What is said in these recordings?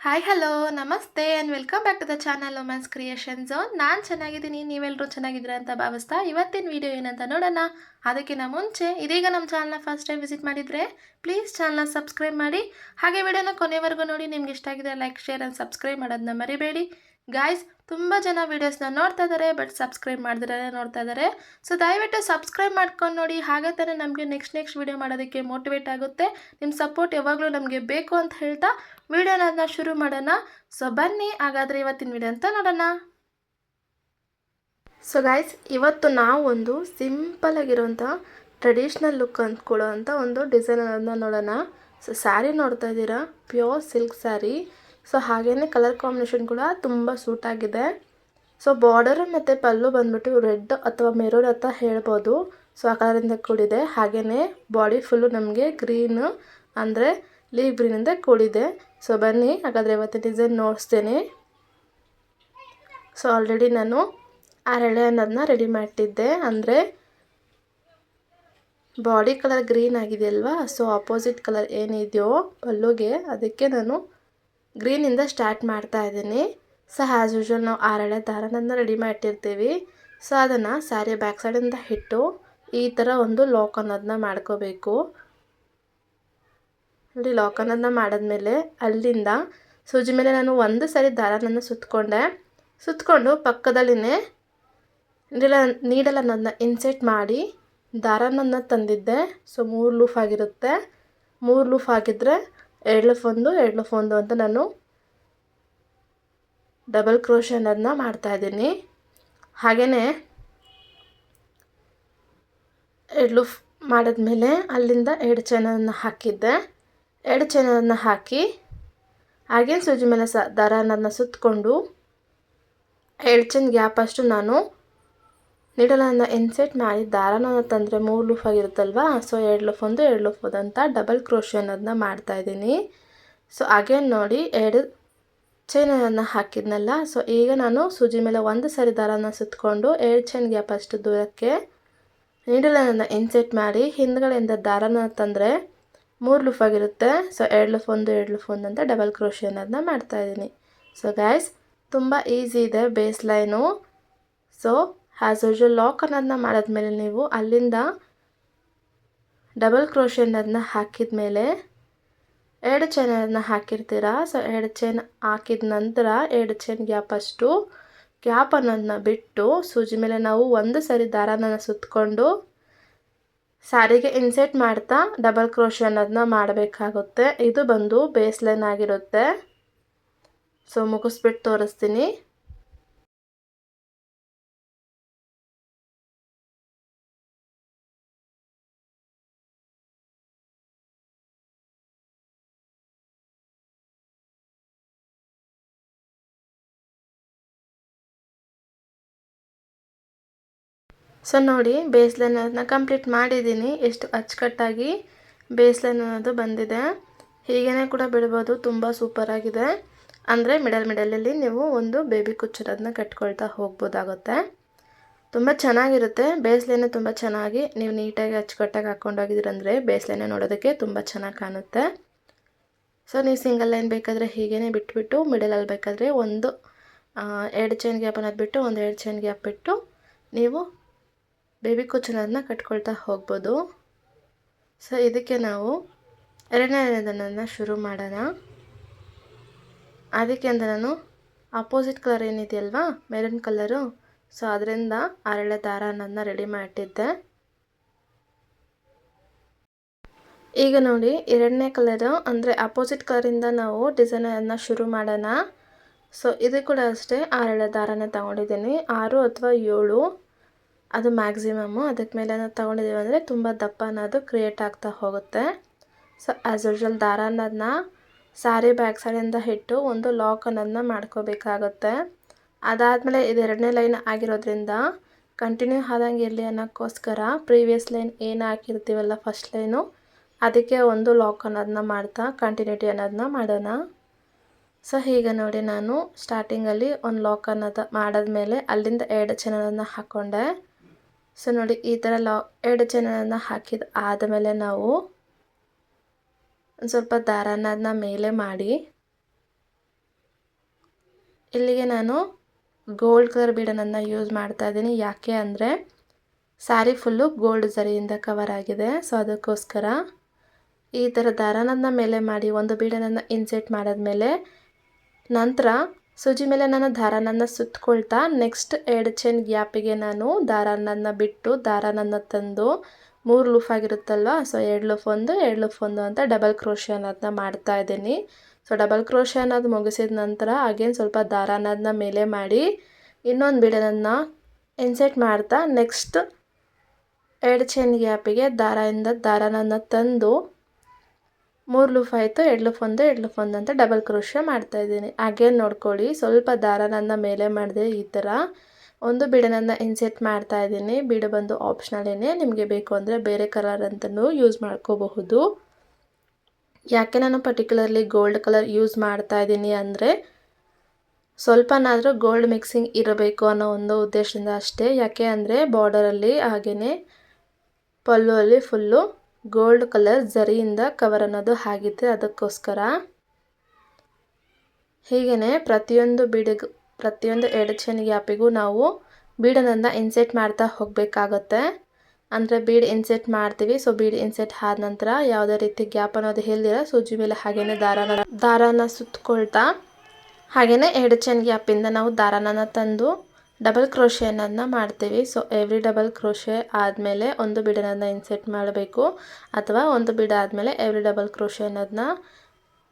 Hi hello ನಮಸ್ತೆ and welcome back to the channel women's creation zone. ನಾನು ಚೆನ್ನಾಗಿದ್ದೀನಿ, ನೀವೆಲ್ಲರೂ ಚೆನ್ನಾಗಿದ್ದೀರಾ ಅಂತ ಭಾವಿಸ್ತಾ ಇವತ್ತಿನ ವಿಡಿಯೋ ಏನಂತ ನೋಡೋಣ. ಅದಕ್ಕಿಂತ ಮುಂಚೆ ಇದೀಗ ನಮ್ಮ ಚಾನಲ್ನ ಫಸ್ಟ್ ಟೈಮ್ ವಿಸಿಟ್ ಮಾಡಿದರೆ ಪ್ಲೀಸ್ ಚಾನಲ್ನ ಸಬ್ಸ್ಕ್ರೈಬ್ ಮಾಡಿ. ಹಾಗೆ ವಿಡಿಯೋನ ಕೊನೆವರೆಗೂ ನೋಡಿ. ನಿಮ್ಗೆ ಇಷ್ಟ ಆಗಿದೆ ಲೈಕ್ ಶೇರ್ ಆ್ಯಂಡ್ ಸಬ್ಸ್ಕ್ರೈಬ್ ಮಾಡೋದನ್ನ ಮರಿಬೇಡಿ ಗಾಯ್ಸ್. ತುಂಬ ಜನ ವೀಡಿಯೋಸ್ನ ನೋಡ್ತಾ ಇದ್ದಾರೆ ಬಟ್ ಸಬ್ಸ್ಕ್ರೈಬ್ ಮಾಡಿದ್ರೆ ನೋಡ್ತಾ ಇದ್ದಾರೆ. ಸೊ ದಯವಿಟ್ಟು ಸಬ್ಸ್ಕ್ರೈಬ್ ಮಾಡ್ಕೊಂಡು ನೋಡಿ. ಹಾಗೆ ತಾನೇ ನಮಗೆ ನೆಕ್ಸ್ಟ್ ವೀಡಿಯೋ ಮಾಡೋದಕ್ಕೆ ಮೋಟಿವೇಟ್ ಆಗುತ್ತೆ. ನಿಮ್ಮ ಸಪೋರ್ಟ್ ಯಾವಾಗಲೂ ನಮಗೆ ಬೇಕು ಅಂತ ಹೇಳ್ತಾ ವಿಡಿಯೋನ ಶುರು ಮಾಡೋಣ. ಸೊ ಬನ್ನಿ ಹಾಗಾದರೆ ಇವತ್ತಿನ ವಿಡಿಯೋ ಅಂತ ನೋಡೋಣ. ಸೊ ಗೈಸ್, ಇವತ್ತು ನಾವು ಒಂದು ಸಿಂಪಲ್ ಆಗಿರೋಂಥ ಟ್ರೆಡಿಷ್ನಲ್ ಲುಕ್ ಅಂದ್ಕೊಳ್ಳೋವಂಥ ಒಂದು ಡಿಸೈನನ್ನು ನೋಡೋಣ. ಸೊ ಸ್ಯಾರಿ ನೋಡ್ತಾ ಇದ್ದೀರಾ, ಪ್ಯೂರ್ ಸಿಲ್ಕ್ ಸ್ಯಾರಿ. ಸೊ ಹಾಗೆಯೇ ಕಲರ್ ಕಾಂಬಿನೇಷನ್ ಕೂಡ ತುಂಬ ಸೂಟ್ ಆಗಿದೆ. ಸೊ ಬಾರ್ಡರ್ ಮತ್ತು ಪಲ್ಲು ಬಂದ್ಬಿಟ್ಟು ರೆಡ್ ಅಥವಾ ಮೆರೂನ್ ಅಂತ ಹೇಳ್ಬೋದು. ಸೊ ಆ ಕಲರಿಂದ ಕೂಡಿದೆ. ಹಾಗೆಯೇ ಬಾಡಿ ಫುಲ್ಲು ನಮಗೆ ಗ್ರೀನ್ ಅಂದರೆ ಲೀವ್ ಗ್ರೀನಿಂದ ಕೂಡಿದೆ. ಸೊ ಬನ್ನಿ ಹಾಗಾದರೆ ಇವತ್ತಿನ ಡಿಸೈನ್ ನೋಡಿಸ್ತೇನೆ. ಸೊ ಆಲ್ರೆಡಿ ನಾನು ಅರಳೆ ಅನ್ನೋದನ್ನ ರೆಡಿ ಮಾಡಿಟ್ಟಿದ್ದೆ. ಅಂದರೆ ಬಾಡಿ ಕಲರ್ ಗ್ರೀನ್ ಆಗಿದೆಯಲ್ವಾ, ಸೊ ಆಪೋಸಿಟ್ ಕಲರ್ ಏನಿದೆಯೋ ಪಲ್ಲುಗೆ, ಅದಕ್ಕೆ ನಾನು ಗ್ರೀನಿಂದ ಸ್ಟಾರ್ಟ್ ಮಾಡ್ತಾ ಇದ್ದೀನಿ. ಸೊ ಆ್ಯಸ್ ಯೂಶ್ವಲ್ ನಾವು ಅರಳೆ ದಾರನನ್ನು ರೆಡಿ ಮಾಡಿಟ್ಟಿರ್ತೀವಿ. ಸೊ ಅದನ್ನು ಸ್ಯಾರಿ ಬ್ಯಾಕ್ ಸೈಡಿಂದ ಇಟ್ಟು ಈ ಥರ ಒಂದು ಲಾಕ್ ಅನ್ನೋದನ್ನ ಮಾಡ್ಕೋಬೇಕು. ನೋಡಿ, ಲಾಕ್ ಅನ್ನೋದನ್ನ ಮಾಡಿದ್ಮೇಲೆ ಅಲ್ಲಿಂದ ಸೂಜಿ ಮೇಲೆ ನಾನು ಒಂದು ಸಾರಿ ದಾರನನ್ನು ಸುತ್ತಕೊಂಡು ಪಕ್ಕದಲ್ಲಿನೇ ನೀಡಲ್ ಅನ್ನೋದನ್ನ ಇನ್ಸೆಟ್ ಮಾಡಿ ದಾರನನ್ನು ತಂದಿದ್ದೆ. ಸೊ 3 ಲೂಫ್ ಆಗಿರುತ್ತೆ. 3 ಲೂಫ್ ಆಗಿದ್ದರೆ 2 ಲೂಫ್ ಒಂದು ಅಂತ ನಾನು ಡಬಲ್ ಕ್ರೋಶೆ ಅನ್ನೋದನ್ನ ಮಾಡ್ತಾಯಿದ್ದೀನಿ. ಹಾಗೆಯೇ 2 ಲೂಫ್ ಮಾಡಿದ್ಮೇಲೆ ಅಲ್ಲಿಂದ 2 ಚೈನನ್ನು ಹಾಕಿದ್ದೆ. 2 ಚೈನನ್ನು ಹಾಕಿ ಹಾಗೆ ಸೂಜಿ ಮೇಲೆ ದಾರನನ್ನು ಸುತ್ತಕೊಂಡು 2 ಚೈನ್ ಗ್ಯಾಪ್ ಅಷ್ಟು ನಾನು ನೀಡಲನ್ನು ಇನ್ಸೆಟ್ ಮಾಡಿ ದಾರನನ್ನು ತಂದರೆ 3 ಲೂಫ್ ಆಗಿರುತ್ತಲ್ವ. ಸೊ 2 ಲೂಫ್ ಒಂದು ಅಂತ ಡಬಲ್ ಕ್ರೋಶೆ ಅನ್ನೋದನ್ನ ಮಾಡ್ತಾಯಿದ್ದೀನಿ. ಸೊ ಅಗೇನ್ ನೋಡಿ 2 ಚೈನನ್ನು ಹಾಕಿದ್ನಲ್ಲ. ಸೊ ಈಗ ನಾನು ಸೂಜಿ ಮೇಲೆ ಒಂದು ಸಾರಿ ದಾರನ ಸುತ್ತಕೊಂಡು 2 ಚೈನ್ ಗ್ಯಾಪ್ ಅಷ್ಟು ದೂರಕ್ಕೆ ನೀಡಲನ್ನು ಇನ್ಸೆಟ್ ಮಾಡಿ ಹಿಂದ್ಗಡೆಯಿಂದ ದಾರನ ತಂದರೆ 3 ಲೂಫ್ ಆಗಿರುತ್ತೆ. ಸೊ 2 ಲೂಫ್ ಒಂದು ಅಂತ ಡಬಲ್ ಕ್ರೋಶೆ ಅನ್ನೋದನ್ನ ಮಾಡ್ತಾಯಿದ್ದೀನಿ. ಸೊ ಗೈಸ್, ತುಂಬ ಈಸಿ ಇದೆ base line. So as usual lock ಅನ್ನೋದನ್ನ ಮಾಡಿದ್ಮೇಲೆ ನೀವು ಅಲ್ಲಿಂದ ಡಬಲ್ ಕ್ರೋಶೆ ಅನ್ನೋದನ್ನ ಹಾಕಿದ ಮೇಲೆ 2 ಚೈನನ್ನು ಹಾಕಿರ್ತೀರಾ. ಸೊ 2 ಚೈನ್ ಹಾಕಿದ ನಂತರ 2 ಚೈನ್ ಗ್ಯಾಪ್ ಅಷ್ಟು ಗ್ಯಾಪ್ ಅನ್ನೋದನ್ನ ಬಿಟ್ಟು ಸೂಜಿ ಮೇಲೆ ನಾವು ಒಂದು ಸಾರಿ ದಾರನ ಸುತ್ತಕೊಂಡು ಸ್ಯಾರಿಗೆ ಇನ್ಸೆಟ್ ಮಾಡ್ತಾ ಡಬಲ್ ಕ್ರೋಶೆ ಅನ್ನೋದನ್ನ ಮಾಡಬೇಕಾಗುತ್ತೆ. ಇದು ಬಂದು ಬೇಸ್ ಲೈನ್ ಆಗಿರುತ್ತೆ. ಸೊ ಮುಗಿಸ್ಬಿಟ್ಟು ತೋರಿಸ್ತೀನಿ. ಸೊ ನೋಡಿ, ಬೇಸ್ ಲೈನ್ ಅದನ್ನ ಕಂಪ್ಲೀಟ್ ಮಾಡಿದ್ದೀನಿ. ಎಷ್ಟು ಅಚ್ಚುಕಟ್ಟಾಗಿ ಬೇಸ್ ಲೈನ್ ಅನ್ನೋದು ಬಂದಿದೆ. ಹೀಗೇ ಕೂಡ ಬಿಡ್ಬೋದು, ತುಂಬ ಸೂಪರಾಗಿದೆ. ಅಂದರೆ ಮಿಡಲಲ್ಲಿ ನೀವು ಒಂದು ಬೇಬಿ ಕುಚ್ಚರೋದನ್ನ ಕಟ್ಕೊಳ್ತಾ ಹೋಗ್ಬೋದಾಗುತ್ತೆ. ತುಂಬ ಚೆನ್ನಾಗಿರುತ್ತೆ. ಬೇಸ್ ಲೈನ್ ತುಂಬ ಚೆನ್ನಾಗಿ ನೀವು ನೀಟಾಗಿ ಅಚ್ಚುಕಟ್ಟಾಗಿ ಹಾಕ್ಕೊಂಡೋಗಿದ್ದೀರಂದರೆ ಬೇಸ್ ಲೈನ್ ನೋಡೋದಕ್ಕೆ ತುಂಬ ಚೆನ್ನಾಗಿ ಕಾಣುತ್ತೆ. ಸೊ ನೀವು ಸಿಂಗಲ್ ಲೈನ್ ಬೇಕಾದರೆ ಹೀಗೇ ಬಿಟ್ಬಿಟ್ಟು ಮಿಡಲಲ್ಲಿ ಬೇಕಾದರೆ 2 ಚೈನ್ ಗ್ಯಾಪ್ ಅನ್ನೋದು ಬಿಟ್ಟು 2 ಚೈನ್ ಗ್ಯಾಪ್ ಬಿಟ್ಟು ನೀವು ಬೇಬಿ ಕುಚ್ಚನನ್ನ ಕಟ್ಕೊಳ್ತಾ ಹೋಗ್ಬೋದು. ಸೊ ಇದಕ್ಕೆ ನಾವು 2ನೇದನ್ನು ಶುರು ಮಾಡೋಣ. ಅದಕ್ಕೆ ಅಂತ ನಾನು ಅಪೋಸಿಟ್ ಕಲರ್ ಏನಿದೆಯಲ್ವಾ, ಮೆರೂನ್ ಕಲರು, ಸೊ ಅದರಿಂದ ಅರಳೆ ದಾರ ಅನ್ನೋದನ್ನ ರೆಡಿ ಮಾಡಿಟ್ಟಿದ್ದೆ. ಈಗ ನೋಡಿ, 2ನೇ ಕಲರು ಅಂದರೆ ಅಪೋಸಿಟ್ ಕಲರಿಂದ ನಾವು ಡಿಸೈನನ್ನು ಶುರು ಮಾಡೋಣ. ಸೊ ಇದು ಕೂಡ ಅಷ್ಟೇ ಅರಳೆ ದಾರನ ತಗೊಂಡಿದ್ದೀನಿ. 6 ಅಥವಾ 7 ಅದು ಮ್ಯಾಕ್ಸಿಮಮ್ಮು. ಅದಕ್ಕೆ ಮೇಲೆ ನಾವು ತೊಗೊಂಡಿದ್ದೀವಿ ಅಂದರೆ ತುಂಬ ದಪ್ಪ ಅನ್ನೋದು ಕ್ರಿಯೇಟ್ ಆಗ್ತಾ ಹೋಗುತ್ತೆ. ಸೊ ಆ್ಯಸ್ ಯೂಶ್ವಲ್ ದಾರ ಅನ್ನೋದನ್ನ ಸ್ಯಾರಿ ಬ್ಯಾಕ್ ಸೈಡಿಂದ ಇಟ್ಟು ಒಂದು ಲಾಕ್ ಅನ್ನೋದನ್ನ ಮಾಡ್ಕೋಬೇಕಾಗುತ್ತೆ. ಅದಾದಮೇಲೆ ಇದು 2ನೇ ಲೈನ್ ಆಗಿರೋದ್ರಿಂದ ಕಂಟಿನ್ಯೂ ಆದಂಗೆ ಇರಲಿ ಅನ್ನೋಕ್ಕೋಸ್ಕರ ಪ್ರೀವಿಯಸ್ ಲೈನ್ ಏನು ಹಾಕಿರ್ತೀವಲ್ಲ ಫಸ್ಟ್ ಲೈನು, ಅದಕ್ಕೆ ಒಂದು ಲಾಕ್ ಅನ್ನೋದನ್ನ ಮಾಡ್ತಾ ಕಂಟಿನ್ಯೂಟಿ ಅನ್ನೋದನ್ನ ಮಾಡೋಣ. ಸೊ ಈಗ ನೋಡಿ, ನಾನು ಸ್ಟಾರ್ಟಿಂಗಲ್ಲಿ ಒಂದು ಲಾಕ್ ಅನ್ನೋದು ಮಾಡಿದ್ಮೇಲೆ ಅಲ್ಲಿಂದ 2 ಚೈನನ್ನು ಹಾಕ್ಕೊಂಡೆ. ಸೊ ನೋಡಿ, ಈ ಥರ 2 ಚೈನನ್ನು ಹಾಕಿದ ಆದಮೇಲೆ ನಾವು ಒಂದು ಸ್ವಲ್ಪ ದಾರನ ಅದನ್ನ ಮೇಲೆ ಮಾಡಿ ಇಲ್ಲಿಗೆ ನಾನು ಗೋಲ್ಡ್ ಕಲರ್ ಬೀಡನನ್ನು ಯೂಸ್ ಮಾಡ್ತಾ ಇದ್ದೀನಿ. ಯಾಕೆ ಅಂದರೆ ಸ್ಯಾರಿ ಫುಲ್ಲು ಗೋಲ್ಡ್ ಜರಿಯಿಂದ ಕವರ್ ಆಗಿದೆ. ಸೊ ಅದಕ್ಕೋಸ್ಕರ ಈ ಥರ ದಾರಾನಂದ ಮೇಲೆ ಮಾಡಿ ಒಂದು ಬೀಡನನ್ನು ಇನ್ಸೆಟ್ ಮಾಡಿದ್ಮೇಲೆ ನಂತರ ಸೂಜಿ ಮೇಲೆ ನಾನು ದಾರಾನಂದ ಸುತ್ತಕೊಳ್ತಾ ನೆಕ್ಸ್ಟ್ 2 ಚೈನ್ ಗ್ಯಾಪಿಗೆ ನಾನು ದಾರಾನಂದ ಬಿಟ್ಟು ದಾರಾನಂದ ತಂದು 3 ಲೂಫ್ ಆಗಿರುತ್ತಲ್ವ, ಸೊ 2 ಲೂಫ್ 1 2 ಲೂಫ್ 1 ಅಂತ ಡಬಲ್ ಕ್ರೋಶೆ ಅನ್ನೋದನ್ನ ಮಾಡ್ತಾ ಇದ್ದೀನಿ. ಸೊ ಡಬಲ್ ಕ್ರೋಶೆ ಅನ್ನೋದು ಮುಗಿಸಿದ ನಂತರ ಅಗೇನ್ ಸ್ವಲ್ಪ ದಾರಾನಂದ ಮೇಲೆ ಮಾಡಿ ಇನ್ನೊಂದು ಬೀಡನನ್ನು ಇನ್ಸೆಟ್ ಮಾಡ್ತಾ ನೆಕ್ಸ್ಟ್ 2 ಚೈನ್ ಗ್ಯಾಪಿಗೆ ದಾರಾನಂದ ತಂದು 3 ಲೂಫ್ ಆಯಿತು, 2 ಲೂಫ್ 1 2 ಲೂಫ್ 1 ಅಂತ ಡಬಲ್ ಕ್ರೋಶೆ ಮಾಡ್ತಾಯಿದ್ದೀನಿ. ಅಗೇನ್ ನೋಡ್ಕೊಳ್ಳಿ, ಸ್ವಲ್ಪ ದಾರಾನಂದ ಮೇಲೆ ಮಾಡಿದೆ ಈ ಥರ ಒಂದು ಬೀಡನನ್ನು ಇನ್ಸೆಟ್ ಮಾಡ್ತಾ ಇದ್ದೀನಿ. ಬೀಡು ಬಂದು ಆಪ್ಷನಲ್ಲೇನೆ, ನಿಮಗೆ ಬೇಕು ಅಂದರೆ ಬೇರೆ ಕಲರ್ ಅಂತಲೂ ಯೂಸ್ ಮಾಡ್ಕೋಬಹುದು. ಯಾಕೆ ನಾನು ಪರ್ಟಿಕ್ಯುಲರ್ಲಿ ಗೋಲ್ಡ್ ಕಲರ್ ಯೂಸ್ ಮಾಡ್ತಾ ಇದ್ದೀನಿ ಅಂದರೆ ಸ್ವಲ್ಪನಾದರೂ ಗೋಲ್ಡ್ ಮಿಕ್ಸಿಂಗ್ ಇರಬೇಕು ಅನ್ನೋ ಒಂದು ಉದ್ದೇಶದಿಂದ ಅಷ್ಟೇ. ಯಾಕೆ ಅಂದರೆ ಬಾರ್ಡರಲ್ಲಿ ಹಾಗೆಯೇ ಪಲ್ಲುವಲ್ಲಿ ಫುಲ್ಲು ಗೋಲ್ಡ್ ಕಲರ್ ಜರಿಯಿಂದ ಕವರ್ ಅನ್ನೋದು ಆಗಿದೆ, ಅದಕ್ಕೋಸ್ಕರ. ಹೀಗೆಯೇ ಪ್ರತಿಯೊಂದು 2 ಚೈನ್ ಗ್ಯಾಪಿಗೂ ನಾವು ಬೀಡನನ್ನು ಇನ್ಸೆಟ್ ಮಾಡ್ತಾ ಹೋಗಬೇಕಾಗುತ್ತೆ. ಅಂದರೆ ಬೀಡ್ ಇನ್ಸೆಟ್ ಮಾಡ್ತೀವಿ. ಸೊ ಬೀಡ್ ಇನ್ಸೆಟ್ ಆದ ನಂತರ ಯಾವುದೇ ರೀತಿ ಗ್ಯಾಪ್ ಅನ್ನೋದು ಇಲ್ದಿರ ಸೂಜಿ ಮೇಲೆ ಹಾಗೆಯೇ ದಾರಾನ ಸುತ್ತಕೊಳ್ತಾ ಹಾಗೆಯೇ 2 ಚೈನ್ ಗ್ಯಾಪಿಂದ ನಾವು ದಾರಾನ ತಂದು ಡಬಲ್ ಕ್ರೋಶೆ ಅನ್ನೋದನ್ನ ಮಾಡ್ತೀವಿ. ಸೊ ಎವ್ರಿ ಡಬಲ್ ಕ್ರೋಶೆ ಆದಮೇಲೆ ಒಂದು ಬೀಡನನ್ನು ಇನ್ಸೆಟ್ ಮಾಡಬೇಕು, ಅಥವಾ ಒಂದು ಬೀಡ್ ಆದಮೇಲೆ ಎವ್ರಿ ಡಬಲ್ ಕ್ರೋಶೆ ಅನ್ನೋದನ್ನ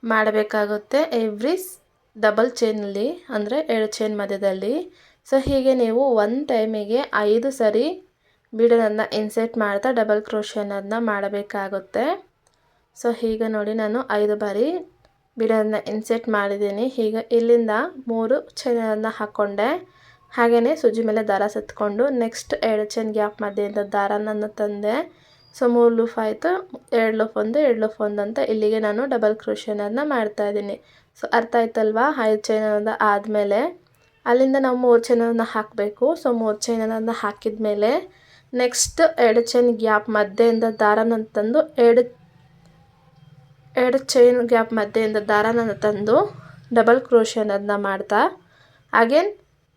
ಮಾಡಬೇಕಾಗುತ್ತೆ ಎವ್ರಿ ಡಬಲ್ ಚೈನಲ್ಲಿ, ಅಂದರೆ 2 ಚೈನ್ ಮಧ್ಯದಲ್ಲಿ. ಸೊ ಹೀಗೆ ನೀವು ಒಂದು ಟೈಮಿಗೆ 5 ಸರಿ ಬೀಡನನ್ನು ಇನ್ಸೆಟ್ ಮಾಡ್ತಾ ಡಬಲ್ ಕ್ರೋಶೆ ಅನ್ನೋದನ್ನ ಮಾಡಬೇಕಾಗುತ್ತೆ. ಸೊ ಹೀಗೆ ನೋಡಿ ನಾನು 5 ಬಾರಿ ಬೀಡನ್ನು ಇನ್ಸೆಟ್ ಮಾಡಿದ್ದೀನಿ. ಹೀಗೆ ಇಲ್ಲಿಂದ 3 ಚೈನನ್ನು ಹಾಕ್ಕೊಂಡೆ, ಹಾಗೆಯೇ ಸೂಜಿ ಮೇಲೆ ದಾರ ಸುತ್ತಕೊಂಡು ನೆಕ್ಸ್ಟ್ 2 ಚೈನ್ ಗ್ಯಾಪ್ ಮಧ್ಯೆಯಿಂದ ದಾರಾನನ್ನು ತಂದೆ. ಸೊ 3 ಲೂಫ್ ಆಯಿತು, 2 ಲೂಫ್ 1 2 ಲೂಫ್ 1 ಅಂತ ಇಲ್ಲಿಗೆ ನಾನು ಡಬಲ್ ಕ್ರೋಶೆ ಅನ್ನೋದನ್ನ ಮಾಡ್ತಾಯಿದ್ದೀನಿ. ಸೊ ಅರ್ಥ ಆಯ್ತಲ್ವಾ? 5 ಚೈನ್ ಅನ್ನೋದು ಆದಮೇಲೆ ಅಲ್ಲಿಂದ ನಾವು 3 ಚೈನನ್ನು ಹಾಕಬೇಕು. ಸೊ 3 ಚೈನನ್ನು ಹಾಕಿದ ಮೇಲೆ ನೆಕ್ಸ್ಟ್ 2 ಚೈನ್ ಗ್ಯಾಪ್ ಮಧ್ಯೆಯಿಂದ ದಾರಾನ ತಂದು 2 ಚೈನ್ ಗ್ಯಾಪ್ ಮಧ್ಯೆಯಿಂದ ದಾರಾನ ತಂದು ಡಬಲ್ ಕ್ರೋಶೆ ಅನ್ನೋದನ್ನ ಮಾಡ್ತಾ ಅಗೇನ್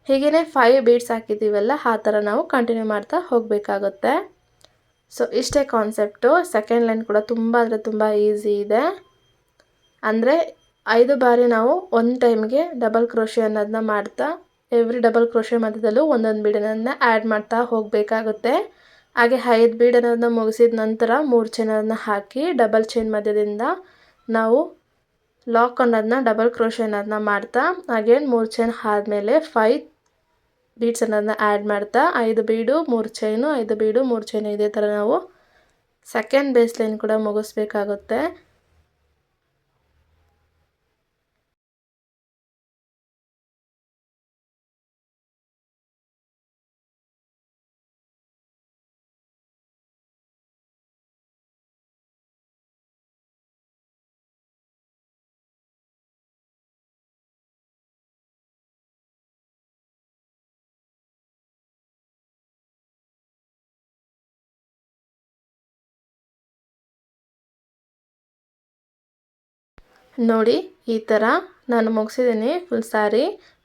ಹೀಗೇ 5 ಬೀಡ್ಸ್ ಹಾಕಿದ್ದೀವಲ್ಲ, ಆ ಥರ ನಾವು ಕಂಟಿನ್ಯೂ ಮಾಡ್ತಾ ಹೋಗಬೇಕಾಗುತ್ತೆ. ಸೊ ಇಷ್ಟೇ ಕಾನ್ಸೆಪ್ಟು. ಸೆಕೆಂಡ್ ಲೈನ್ ಕೂಡ ತುಂಬ ಅಂದರೆ ತುಂಬ ಈಸಿ ಇದೆ. ಅಂದರೆ 5 ಬಾರಿ ನಾವು ಒಂದು ಟೈಮ್ಗೆ ಡಬಲ್ ಕ್ರೋಶೆ ಅನ್ನೋದನ್ನ ಮಾಡ್ತಾ ಎವ್ರಿ ಡಬಲ್ ಕ್ರೋಶೆ ಮಧ್ಯದಲ್ಲೂ ಒಂದೊಂದು ಬೀಡನ್ನು ಆ್ಯಡ್ ಮಾಡ್ತಾ ಹೋಗಬೇಕಾಗುತ್ತೆ. ಹಾಗೆ 5 ಬೀಡ್ ಅನ್ನೋದನ್ನ ಮುಗಿಸಿದ ನಂತರ 3 ಚೈನನ್ನು ಹಾಕಿ ಡಬಲ್ ಚೈನ್ ಮಧ್ಯದಿಂದ ನಾವು ಲಾಕ್ ಅನ್ನೋದನ್ನ ಡಬಲ್ ಕ್ರೋಶೆ ಅನ್ನೋದನ್ನ ಮಾಡ್ತಾ ಅಗೇನ್ 3 ಚೈನ್ ಆದಮೇಲೆ 5 ಬೀಡ್ಸ್ ಅನ್ನೋದನ್ನ ಆ್ಯಡ್ ಮಾಡ್ತಾ 5 ಬೀಡು 3 ಚೈನು 5 ಬೀಡು 3 ಚೈನು ಇದೇ ಥರ ನಾವು ಸೆಕೆಂಡ್ ಬೇಸ್ ಲೈನ್ ಕೂಡ ಮುಗಿಸ್ಬೇಕಾಗುತ್ತೆ. ನೋಡಿ ಈ ಥರ ನಾನು ಮುಗಿಸಿದ್ದೀನಿ ಫುಲ್ ಸ್ಯಾರಿ.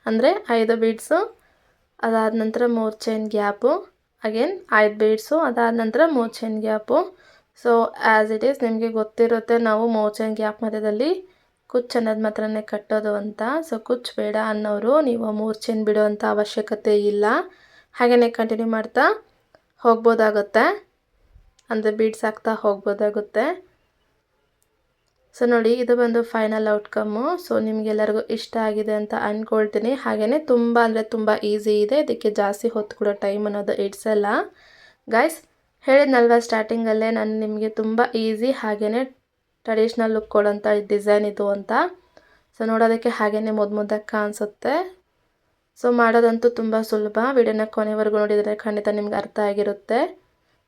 ಅಂದರೆ 5 ಬೀಡ್ಸು, ಅದಾದ ನಂತರ 3 ಚೈನ್ ಗ್ಯಾಪು, ಅಗೇನ್ 5 ಬೀಡ್ಸು, ಅದಾದ ನಂತರ 3 chain gap. So as it is ನಿಮಗೆ ಗೊತ್ತಿರುತ್ತೆ ನಾವು 3 ಚೈನ್ ಗ್ಯಾಪ್ ಮಧ್ಯದಲ್ಲಿ ಕುಚ್ಚು ಅನ್ನೋದು ಮಾತ್ರನೇ ಕಟ್ಟೋದು ಅಂತ. ಸೊ ಕುಚ್ಚು ಬೇಡ ಅನ್ನೋರು ನೀವು 3 ಚೈನ್ ಬಿಡುವಂಥ ಅವಶ್ಯಕತೆ ಇಲ್ಲ, ಹಾಗೆಯೇ ಕಂಟಿನ್ಯೂ ಮಾಡ್ತಾ ಹೋಗ್ಬೋದಾಗುತ್ತೆ, ಅಂದರೆ ಬೀಡ್ಸ್ ಹಾಕ್ತಾ ಹೋಗ್ಬೋದಾಗುತ್ತೆ. ಸೊ ನೋಡಿ ಇದು ಬಂದು ಫೈನಲ್ ಔಟ್ಕಮ್ಮು. ಸೊ ನಿಮಗೆಲ್ಲರಿಗೂ ಇಷ್ಟ ಆಗಿದೆ ಅಂತ ಅಂದ್ಕೊಳ್ತೀನಿ. ಹಾಗೆಯೇ ತುಂಬ ಅಂದರೆ ತುಂಬ ಈಸಿ ಇದೆ, ಇದಕ್ಕೆ ಜಾಸ್ತಿ ಹೊತ್ತು ಕೂಡ ಟೈಮ್ ಅನ್ನೋದು ಇಡ್ಸಲ್ಲ. ಗೈಸ್ ಹೇಳಿದ್ನಲ್ವ ಸ್ಟಾರ್ಟಿಂಗಲ್ಲೇ ನಾನು ನಿಮಗೆ ತುಂಬ ಈಸಿ ಹಾಗೆಯೇ ಟ್ರೆಡಿಷ್ನಲ್ ಲುಕ್ ಕೊಡೋಂಥ ಡಿಸೈನ್ ಇದು ಅಂತ. ಸೊ ನೋಡೋದಕ್ಕೆ ಹಾಗೆಯೇ ಮುದ್ದಾಗಿ ಕಾಣಿಸುತ್ತೆ. ಸೊ ಮಾಡೋದಂತೂ ತುಂಬ ಸುಲಭ. ವಿಡಿಯೋನ ಕೊನೆವರೆಗೂ ನೋಡಿದರೆ ಖಂಡಿತ ನಿಮ್ಗೆ ಅರ್ಥ ಆಗಿರುತ್ತೆ.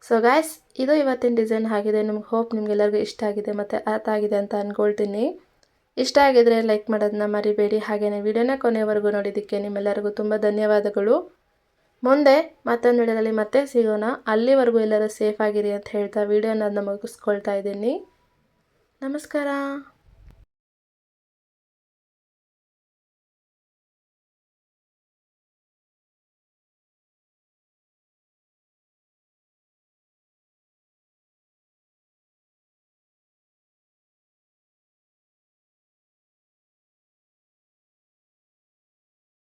ಸೊ ಗೈಸ್ ಇದು ಇವತ್ತಿನ ಡಿಸೈನ್ ಆಗಿದೆ. ನಿಮ್ಗೆ ಹೋಪ್ ನಿಮಗೆಲ್ಲರಿಗೂ ಇಷ್ಟ ಆಗಿದೆ ಮತ್ತು ಅರ್ಥ ಆಗಿದೆ ಅಂತ ಅಂದ್ಕೊಳ್ತೀನಿ. ಇಷ್ಟ ಆಗಿದರೆ ಲೈಕ್ ಮಾಡೋದನ್ನ ಮರಿಬೇಡಿ. ಹಾಗೆಯೇ ವಿಡಿಯೋನ ಕೊನೆವರೆಗೂ ನೋಡಿದ್ದಕ್ಕೆ ನಿಮ್ಮೆಲ್ಲರಿಗೂ ತುಂಬ ಧನ್ಯವಾದಗಳು. ಮುಂದೆ ಮತ್ತೊಂದು ವಿಡಿಯೋದಲ್ಲಿ ಮತ್ತೆ ಸಿಗೋಣ. ಅಲ್ಲಿವರೆಗೂ ಎಲ್ಲರೂ ಸೇಫ್ ಆಗಿರಿ ಅಂತ ಹೇಳ್ತಾ ವಿಡಿಯೋನ ಮುಗಿಸ್ಕೊಳ್ತಾ ಇದ್ದೀನಿ. ನಮಸ್ಕಾರ.